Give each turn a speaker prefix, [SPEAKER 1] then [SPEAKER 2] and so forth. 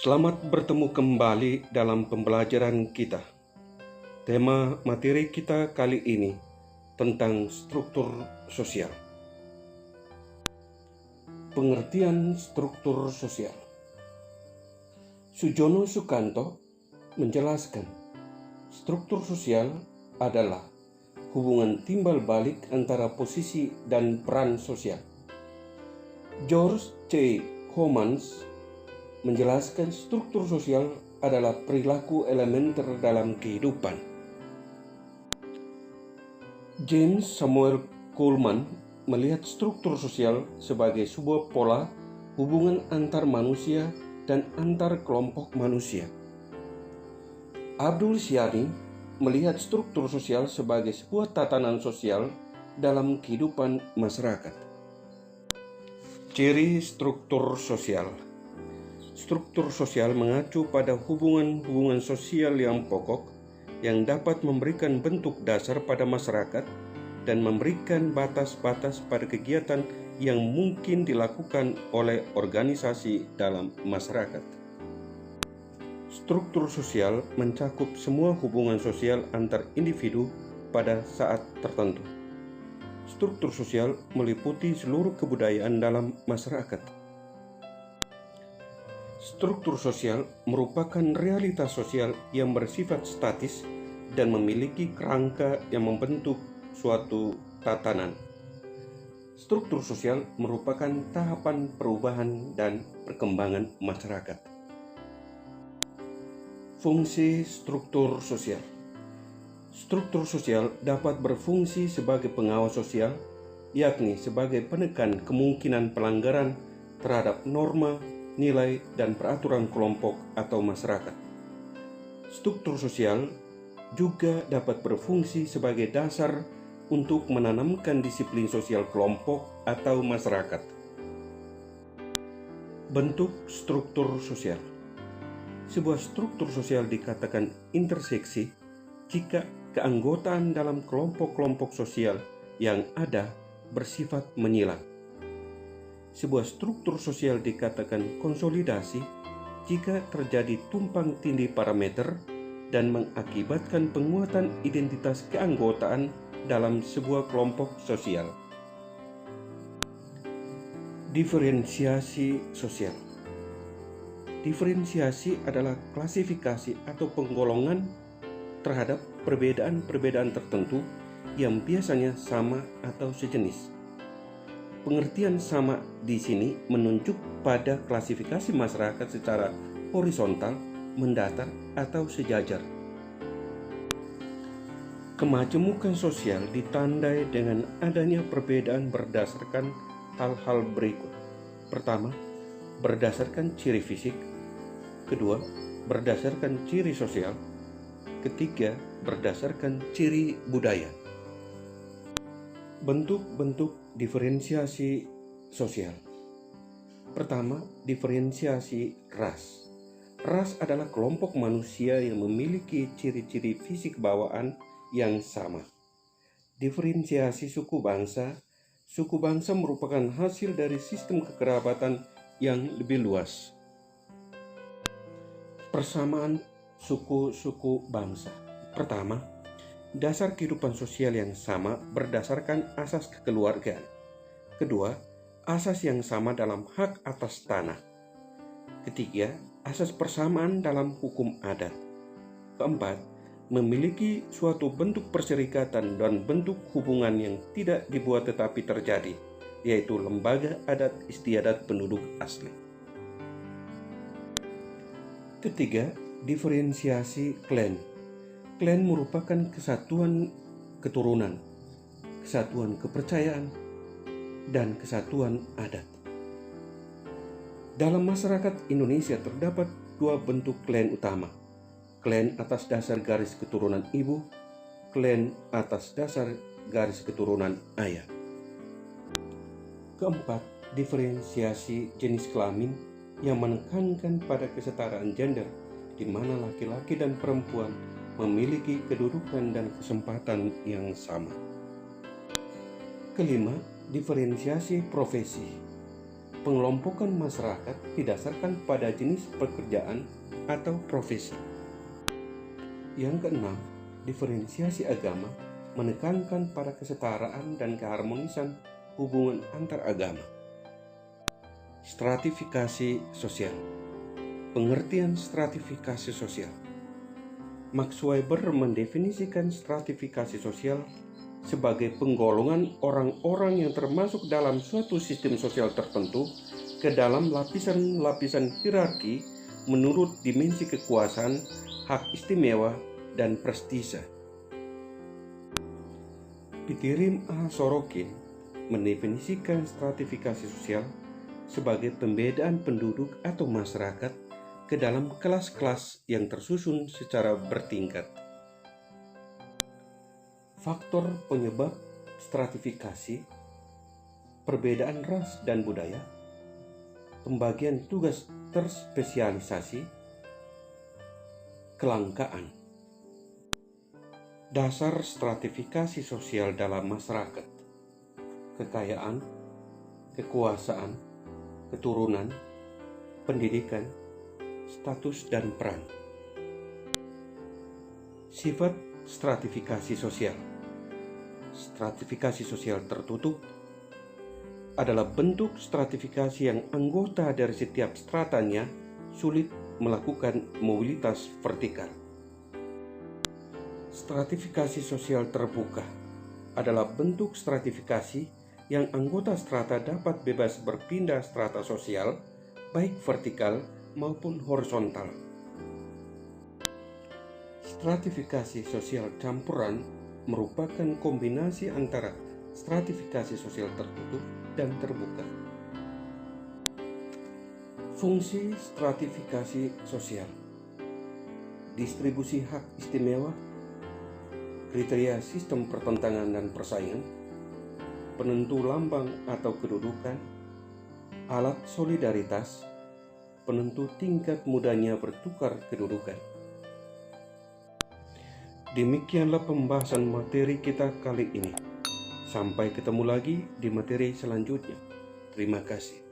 [SPEAKER 1] Selamat bertemu kembali dalam pembelajaran kita. Tema materi kita kali ini tentang struktur sosial. Pengertian struktur sosial. Sujono Sukanto menjelaskan, struktur sosial adalah hubungan timbal balik antara posisi dan peran sosial. George C. Homans menjelaskan struktur sosial adalah perilaku elementer dalam kehidupan. James Samuel Kuhlman melihat struktur sosial sebagai sebuah pola hubungan antar manusia dan antar kelompok manusia. Abdul Syani melihat struktur sosial sebagai sebuah tatanan sosial dalam kehidupan masyarakat. Ciri struktur sosial. Struktur sosial mengacu pada hubungan-hubungan sosial yang pokok yang dapat memberikan bentuk dasar pada masyarakat dan memberikan batas-batas pada kegiatan yang mungkin dilakukan oleh organisasi dalam masyarakat. Struktur sosial mencakup semua hubungan sosial antar individu pada saat tertentu. Struktur sosial meliputi seluruh kebudayaan dalam masyarakat. Struktur sosial merupakan realitas sosial yang bersifat statis dan memiliki kerangka yang membentuk suatu tatanan. Struktur sosial merupakan tahapan perubahan dan perkembangan masyarakat. Fungsi struktur sosial. Struktur sosial dapat berfungsi sebagai pengawas sosial, yakni sebagai penekan kemungkinan pelanggaran terhadap norma, nilai, dan peraturan kelompok atau masyarakat. Struktur sosial juga dapat berfungsi sebagai dasar untuk menanamkan disiplin sosial kelompok atau masyarakat. Bentuk struktur sosial. Sebuah struktur sosial dikatakan interseksi jika keanggotaan dalam kelompok-kelompok sosial yang ada bersifat menyilang. Sebuah struktur sosial dikatakan konsolidasi jika terjadi tumpang tindih parameter dan mengakibatkan penguatan identitas keanggotaan dalam sebuah kelompok sosial. Diferensiasi sosial. Diferensiasi adalah klasifikasi atau penggolongan terhadap perbedaan-perbedaan tertentu yang biasanya sama atau sejenis. Pengertian sama di sini menunjuk pada klasifikasi masyarakat secara horizontal, mendatar, atau sejajar. Kemajemukan sosial ditandai dengan adanya perbedaan berdasarkan hal-hal berikut. Pertama, berdasarkan ciri fisik. Kedua, berdasarkan ciri sosial. Ketiga, berdasarkan ciri budaya. Bentuk-bentuk diferensiasi sosial. Pertama, diferensiasi ras. Ras adalah kelompok manusia yang memiliki ciri-ciri fisik bawaan yang sama. Diferensiasi suku bangsa. Suku bangsa merupakan hasil dari sistem kekerabatan yang lebih luas. Persamaan suku-suku bangsa. Pertama, dasar kehidupan sosial yang sama berdasarkan asas kekeluargaan. Kedua, asas yang sama dalam hak atas tanah. Ketiga, asas persamaan dalam hukum adat. Keempat, memiliki suatu bentuk perserikatan dan bentuk hubungan yang tidak dibuat tetapi terjadi, yaitu lembaga adat istiadat penduduk asli. Ketiga, diferensiasi klan. Klan merupakan kesatuan keturunan, kesatuan kepercayaan, dan kesatuan adat. Dalam masyarakat Indonesia terdapat dua bentuk klan utama. Klan atas dasar garis keturunan ibu, klan atas dasar garis keturunan ayah. Keempat, diferensiasi jenis kelamin yang menekankan pada kesetaraan gender, di mana laki-laki dan perempuan memiliki kedudukan dan kesempatan yang sama. Kelima, diferensiasi profesi. pengelompokan masyarakat didasarkan pada jenis pekerjaan atau profesi. Yang keenam, diferensiasi agama menekankan pada kesetaraan dan keharmonisan hubungan antar agama. Stratifikasi sosial. Pengertian stratifikasi sosial. Max Weber mendefinisikan stratifikasi sosial sebagai penggolongan orang-orang yang termasuk dalam suatu sistem sosial tertentu ke dalam lapisan-lapisan hierarki menurut dimensi kekuasaan, hak istimewa, dan prestise. Pitirim A. Sorokin mendefinisikan stratifikasi sosial sebagai pembedaan penduduk atau masyarakat ke dalam kelas-kelas yang tersusun secara bertingkat. Faktor penyebab stratifikasi, perbedaan ras dan budaya, pembagian tugas terspesialisasi, kelangkaan. Dasar stratifikasi sosial dalam masyarakat: kekayaan, kekuasaan, keturunan, pendidikan, status dan peran. Sifat stratifikasi sosial. Stratifikasi sosial tertutup adalah bentuk stratifikasi yang anggota dari setiap stratanya sulit melakukan mobilitas vertikal. Stratifikasi sosial terbuka adalah bentuk stratifikasi yang anggota strata dapat bebas berpindah strata sosial, baik vertikal maupun horizontal. Stratifikasi sosial campuran merupakan kombinasi antara stratifikasi sosial tertutup dan terbuka. Fungsi stratifikasi sosial: distribusi hak istimewa, kriteria sistem pertentangan dan persaingan, penentu lambang atau kedudukan, alat solidaritas, penentu tingkat mudahnya bertukar kedudukan. Demikianlah pembahasan materi kita kali ini. Sampai ketemu lagi di materi selanjutnya. Terima kasih.